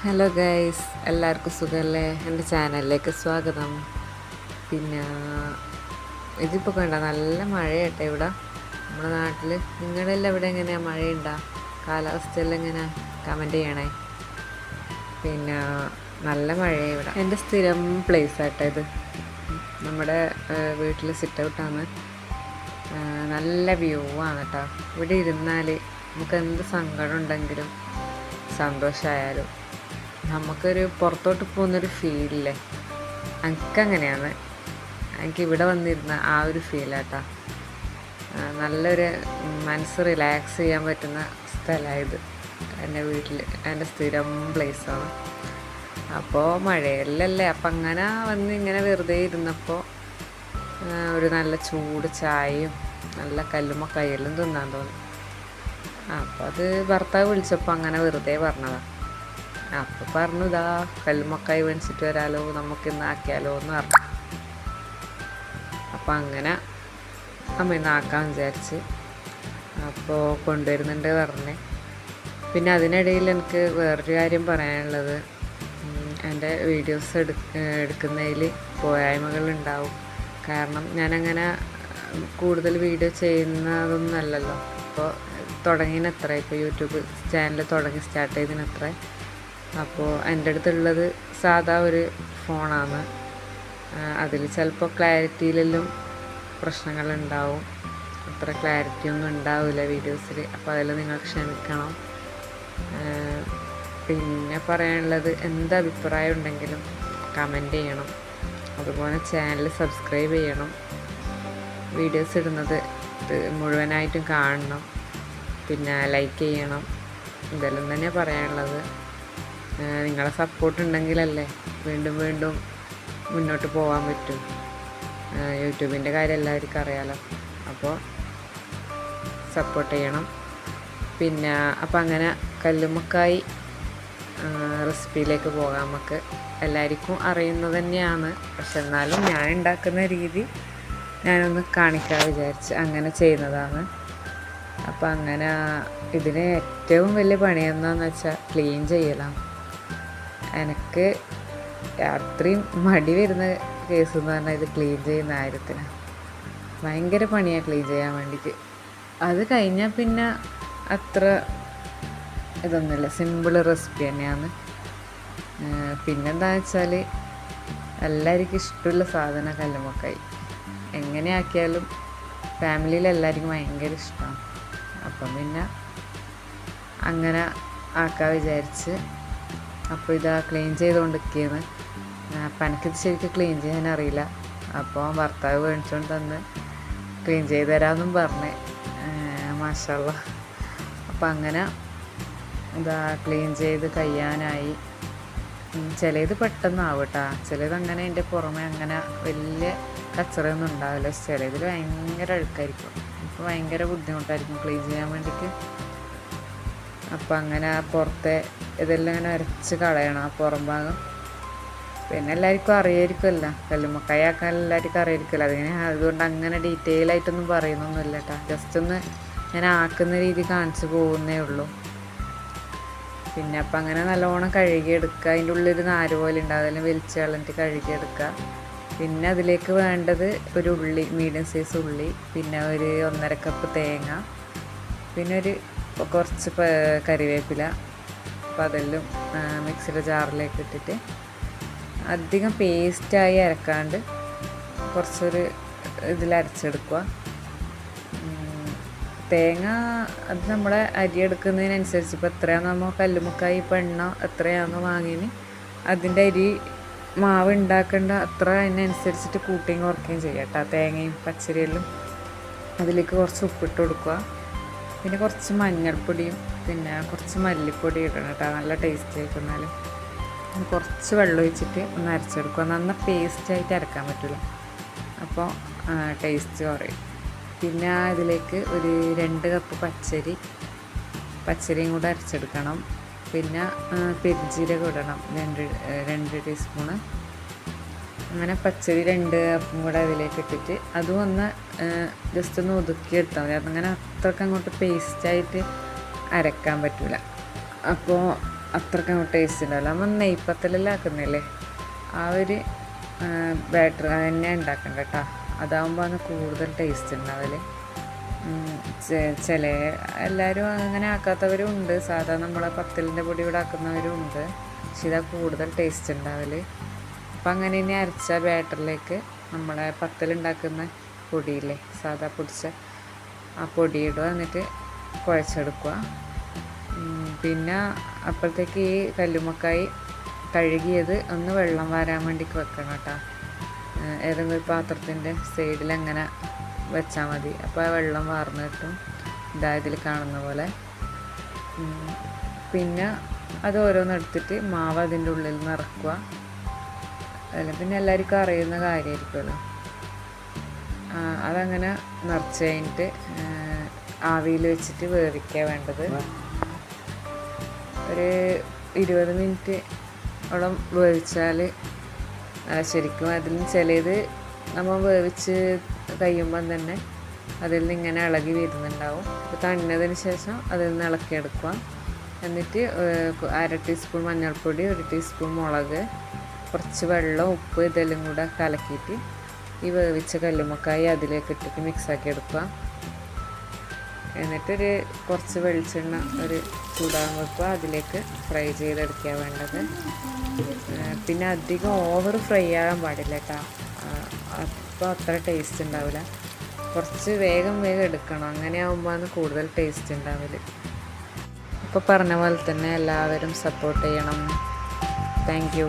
Hello guys, എല്ലാവർക്കും സുഖമല്ലേ? എൻ്റെ ചാനലിലേക്ക് സ്വാഗതം. പിന്നെ ഇതിപ്പോൾ കണ്ട നല്ല മഴയാട്ടെ ഇവിടെ നമ്മുടെ നാട്ടിൽ. നിങ്ങളെല്ലാം ഇവിടെ എങ്ങനെയാണ്? മഴയുണ്ടോ? കാലാവസ്ഥയെല്ലാം എങ്ങനെയാണ്? കമൻറ്റ് ചെയ്യണേ. പിന്നെ നല്ല മഴയാണ് ഇവിടെ. എൻ്റെ സ്ഥിരം പ്ലേസ് ആട്ടെ ഇത്. നമ്മുടെ വീട്ടിൽ സിറ്റ് ഔട്ടാണ്. നല്ല വ്യൂ ആണ് കേട്ടോ. ഇവിടെ ഇരുന്നാൽ നമുക്ക് എന്ത് സങ്കടം ഉണ്ടെങ്കിലും സന്തോഷമായാലും നമുക്കൊരു പുറത്തോട്ട് പോകുന്നൊരു ഫീലില്ലേ, എനിക്കങ്ങനെയാണ്. എനിക്ക് ഇവിടെ വന്നിരുന്ന ആ ഒരു ഫീലാട്ടാ. നല്ലൊരു മനസ്സ് റിലാക്സ് ചെയ്യാൻ പറ്റുന്ന സ്ഥലമായത് എൻ്റെ വീട്ടിൽ, എൻ്റെ സ്ഥിരം പ്ലേസാണ്. അപ്പോൾ മഴയല്ലല്ലേ, അപ്പം അങ്ങനെ വന്ന് ഇങ്ങനെ വെറുതെ ഇരുന്നപ്പോൾ ഒരു നല്ല ചൂട് ചായയും നല്ല കല്ലുമ്മക്കായെല്ലാം തിന്നാൻ തോന്നി. അപ്പോൾ അത് ഭർത്താവ് വിളിച്ചപ്പോൾ അങ്ങനെ വെറുതെ പറഞ്ഞതാണ്. അപ്പോൾ പറഞ്ഞു, ഇതാ കല്ലുമ്മക്കായി മേടിച്ചിട്ട് വരാലോ, നമുക്കിന്ന് ആക്കിയാലോ എന്ന് പറഞ്ഞു. അപ്പം അങ്ങനെ അമ്മ ഇന്ന് ആക്കാൻ വിചാരിച്ച്. അപ്പോൾ കൊണ്ടുവരുന്നുണ്ട് പറഞ്ഞ്. പിന്നെ അതിനിടയിൽ എനിക്ക് വേറൊരു കാര്യം പറയാനുള്ളത്, എൻ്റെ വീഡിയോസ് എടുക്കുന്നതിൽ പോരായ്മകളുണ്ടാവും. കാരണം ഞാനങ്ങനെ കൂടുതൽ വീഡിയോ ചെയ്യുന്നതൊന്നുമല്ലല്ലോ. ഇപ്പോൾ തുടങ്ങിയതിനത്ര, ഇപ്പോൾ യൂട്യൂബ് ചാനൽ തുടങ്ങി സ്റ്റാർട്ട് ചെയ്തതിനത്ര. അപ്പോൾ എൻ്റെ അടുത്തുള്ളത് സാധാ ഒരു ഫോണാണ്. അതിൽ ചിലപ്പോൾ ക്ലാരിറ്റിയിലെല്ലാം പ്രശ്നങ്ങളുണ്ടാവും, അത്ര ക്ലാരിറ്റി ഒന്നും ഉണ്ടാവില്ല വീഡിയോസിൽ. അപ്പോൾ അതിൽ നിങ്ങൾ ക്ഷമിക്കണം. പിന്നെ പറയാനുള്ളത്, എന്ത് അഭിപ്രായം ഉണ്ടെങ്കിലും കമൻറ്റ് ചെയ്യണം. അതുപോലെ ചാനൽ സബ്സ്ക്രൈബ് ചെയ്യണം. വീഡിയോസ് ഇടുന്നത് മുഴുവനായിട്ടും കാണണം. പിന്നെ ലൈക്ക് ചെയ്യണം. ഇതെല്ലാം തന്നെ പറയാനുള്ളത്. നിങ്ങളെ സപ്പോർട്ട് ഉണ്ടെങ്കിലല്ലേ വീണ്ടും വീണ്ടും മുന്നോട്ട് പോകാൻ പറ്റും. യൂട്യൂബിൻ്റെ കാര്യം എല്ലാവർക്കും അറിയാലോ. അപ്പോൾ സപ്പോർട്ട് ചെയ്യണം. പിന്നെ അപ്പം അങ്ങനെ കല്ലുമ്മക്കായി റെസിപ്പിയിലേക്ക് പോകാം. നമുക്ക് എല്ലാവർക്കും അറിയുന്നത് തന്നെയാണ്, പക്ഷെ എന്നാലും ഞാൻ ഉണ്ടാക്കുന്ന രീതി ഞാനൊന്ന് കാണിക്കാൻ വിചാരിച്ച് അങ്ങനെ ചെയ്യുന്നതാണ്. അപ്പം അങ്ങനെ ഇതിന് ഏറ്റവും വലിയ പണി എന്താണെന്ന് വെച്ചാൽ ക്ലീൻ ചെയ്യലാണ്. എനിക്ക് അത്രയും മടി വരുന്ന കേസ് എന്ന് പറഞ്ഞാൽ ഇത് ക്ലീൻ ചെയ്യുന്ന കാര്യത്തിന് ഭയങ്കര പണിയാണ് ക്ലീൻ ചെയ്യാൻ വേണ്ടിയിട്ട്. അത് കഴിഞ്ഞാൽ പിന്നെ അത്ര ഇതൊന്നുമില്ല, സിമ്പിൾ റെസിപ്പി തന്നെയാണ്. പിന്നെന്താണെന്ന് വെച്ചാൽ എല്ലാവർക്കും ഇഷ്ടമുള്ള സാധനം കല്ലുമ്മക്കായി. എങ്ങനെ ആക്കിയാലും ഫാമിലിയിൽ എല്ലാവർക്കും ഭയങ്കര ഇഷ്ടമാണ്. അപ്പം പിന്നെ അങ്ങനെ ആക്കാൻ വിചാരിച്ച്. അപ്പോൾ ഇതാ ക്ലീൻ ചെയ്തുകൊണ്ടിരിക്കുകയാണ്. അപ്പം എനിക്കിത് ശരിക്കും ക്ലീൻ ചെയ്യാൻ അറിയില്ല. അപ്പോൾ ഭർത്താവ് മേടിച്ചുകൊണ്ട് തന്ന് ക്ലീൻ ചെയ്ത് തരാമെന്നും പറഞ്ഞ്. മാഷാള്ള. അപ്പം അങ്ങനെ ഇതാ ക്ലീൻ ചെയ്ത് കഴിയാനായി. ചിലത് പെട്ടെന്നാവും കേട്ടോ, ചിലത് അങ്ങനെ അതിൻ്റെ പുറമെ അങ്ങനെ വലിയ കച്ചറയൊന്നും ഉണ്ടാവില്ല. ചിലതിൽ ഭയങ്കര അഴുക്കായിരിക്കും. അപ്പോൾ ഭയങ്കര ബുദ്ധിമുട്ടായിരിക്കും ക്ലീൻ ചെയ്യാൻ വേണ്ടിയിട്ട്. അപ്പം അങ്ങനെ പുറത്തെ ഇതെല്ലാം ഇങ്ങനെ അരച്ച് കളയണം, ആ പുറം ഭാഗം. പിന്നെ എല്ലാവർക്കും അറിയായിരിക്കുമല്ലോ, കല്ലുമ്മക്കായ ആക്കാൻ എല്ലാവർക്കും അറിയായിരിക്കുമല്ലോ. അതുകൊണ്ട് അങ്ങനെ ഡീറ്റെയിൽ ആയിട്ടൊന്നും പറയുന്നൊന്നുമില്ല കേട്ടോ. ജസ്റ്റ് ഒന്ന് ഞാൻ ആക്കുന്ന രീതി കാണിച്ച് പോകുന്നേ ഉള്ളൂ. പിന്നെ അപ്പം അങ്ങനെ നല്ലോണം കഴുകിയെടുക്കുക. അതിൻ്റെ ഉള്ളിൽ നാര് പോലെ ഉണ്ടാവും, അതെല്ലാം വലിച്ച് കളഞ്ഞിട്ട് കഴുകിയെടുക്കുക. പിന്നെ അതിലേക്ക് വേണ്ടത് ഒരു ഉള്ളി, മീഡിയം സൈസ് ഉള്ളി, പിന്നെ ഒരു 1.5 കപ്പ് തേങ്ങ, പിന്നെ ഒരു കുറച്ച് കറിവേപ്പില. അപ്പോൾ അതെല്ലാം മിക്സിയുടെ ജാറിലേക്ക് ഇട്ടിട്ട് അധികം പേസ്റ്റായി അരക്കാണ്ട് കുറച്ചൊരു ഇതിലരച്ചെടുക്കുക. തേങ്ങ അത് നമ്മളെ അരി എടുക്കുന്നതിനനുസരിച്ച്, ഇപ്പോൾ എത്രയാണോ നമ്മൾ കല്ലുമ്മക്കായി ഇപ്പോൾ എണ്ണ എത്രയാണോ വാങ്ങിന് അതിൻ്റെ അരി മാവ് ഉണ്ടാക്കേണ്ട അത്ര അതിനനുസരിച്ചിട്ട് കൂട്ടുകയും കുറയ്ക്കുകയും ചെയ്യാം കേട്ടോ. തേങ്ങയും പച്ചരിയെല്ലാം അതിലേക്ക് കുറച്ച് ഉപ്പിട്ട് കൊടുക്കുക. പിന്നെ കുറച്ച് മഞ്ഞൾപ്പൊടിയും പിന്നെ കുറച്ച് മല്ലിപ്പൊടി ഇടണം കേട്ടോ, നല്ല ടേസ്റ്റ് ആയിക്കുന്നാലും. കുറച്ച് വെള്ളം ഒഴിച്ചിട്ട് ഒന്ന് അരച്ചെടുക്കുക. നന്നായി പേസ്റ്റായിട്ട് അരക്കാൻ പറ്റില്ല, അപ്പോൾ ടേസ്റ്റ് കുറയും. പിന്നെ ഇതിലേക്ക് ഒരു 2 കപ്പ് പച്ചരിയും കൂടെ അരച്ചെടുക്കണം. പിന്നെ പെരുംജീരകം ഇടണം, 2 ടീസ്പൂണ്. അങ്ങനെ പച്ചരി 2 കപ്പും കൂടെ അതിലേക്ക് ഇട്ടിട്ട് അതും ഒന്ന് ജസ്റ്റ് ഒന്ന് ഒതുക്കിയെടുത്താൽ മതി. അതങ്ങനെ അത്രയ്ക്ക് അങ്ങോട്ട് പേസ്റ്റായിട്ട് അരക്കാൻ പറ്റില്ല. അപ്പോൾ അത്രയ്ക്ക് ടേസ്റ്റ് ഉണ്ടാവില്ല. നമ്മൾ നെയ്പ്പത്തലെല്ലാം ആക്കുന്നില്ലേ, ആ ഒരു ബാറ്റർ തന്നെ ഉണ്ടാക്കണ്ട കേട്ടോ. അതാകുമ്പോൾ ആണ് കൂടുതൽ ടേസ്റ്റ് ഉണ്ടാവല്. ചില എല്ലാവരും അങ്ങനെ ആക്കാത്തവരും ഉണ്ട്, സാധാരണ നമ്മളെ പത്തലിൻ്റെ പൊടി ഇവിടെ ആക്കുന്നവരും ഉണ്ട്. പക്ഷെ ഇതാ കൂടുതൽ ടേസ്റ്റ് ഉണ്ടാവല്. അപ്പം അങ്ങനെ ഇനി അരച്ച ബാറ്ററിലേക്ക് നമ്മളെ പത്തലുണ്ടാക്കുന്ന പൊടിയില്ലേ, സാധാ പൊടിച്ച ആ പൊടിയിടുക, എന്നിട്ട് കുഴച്ചെടുക്കുക. പിന്നെ അപ്പോഴത്തേക്ക് ഈ കല്ലുമ്മക്കായി കഴുകിയത് ഒന്ന് വെള്ളം വരാൻ വേണ്ടി വെക്കണം കേട്ടോ. ഏതെങ്കിലും ഒരു പാത്രത്തിൻ്റെ സൈഡിൽ അങ്ങനെ വെച്ചാൽ മതി. അപ്പോൾ ആ വെള്ളം വാർന്ന് കിട്ടും, ഇതിൽ കാണുന്ന പോലെ. പിന്നെ അത് ഓരോന്നെടുത്തിട്ട് മാവ് അതിൻ്റെ ഉള്ളിൽ നിറക്കുക. അല്ല പിന്നെ എല്ലാവർക്കും അറിയുന്ന കാര്യമായിരിക്കുമല്ലോ. അതങ്ങനെ നിറച്ച് കഴിഞ്ഞിട്ട് ആവിയിൽ വെച്ചിട്ട് വേവിക്കുക വേണ്ടത്. ഒരു 20 മിനിറ്റ് ഓളം വേവിച്ചാൽ ശരിക്കും അതിൽ നിന്ന് ചിലത് നമ്മൾ വേവിച്ച് കഴിയുമ്പം തന്നെ അതിൽ നിന്ന് ഇങ്ങനെ ഇളകി വരുന്നുണ്ടാവും. അപ്പോൾ തണിഞ്ഞതിന് ശേഷം അതിൽ നിന്ന് ഇളക്കിയെടുക്കുക. എന്നിട്ട് 1/2 ടീസ്പൂൺ മഞ്ഞൾപ്പൊടി, 1 ടീസ്പൂൺ മുളക്, കുറച്ച് വെള്ളം, ഉപ്പ് ഇതെല്ലാം കൂടെ കലക്കിയിട്ട് ഈ വേവിച്ച കല്ലുമ്മക്കായി അതിലേക്ക് ഇട്ടിട്ട് മിക്സാക്കി എടുക്കുക. എന്നിട്ടൊരു കുറച്ച് വെളിച്ചെണ്ണ ചൂടാൻ വെക്കുക, അതിലേക്ക് ഫ്രൈ ചെയ്തെടുക്കുക വേണ്ടത്. പിന്നെ അധികം ഓവർ ഫ്രൈ ആകാൻ പാടില്ല കേട്ടോ, അപ്പോൾ അത്ര ടേസ്റ്റ് ഉണ്ടാവില്ല. കുറച്ച് വേഗം എടുക്കണം, അങ്ങനെ ആകുമ്പോൾ കൂടുതൽ ടേസ്റ്റ് ഉണ്ടാവില്ല. ഇപ്പോൾ പറഞ്ഞ പോലെ തന്നെ എല്ലാവരും സപ്പോർട്ട് ചെയ്യണം. Thank you.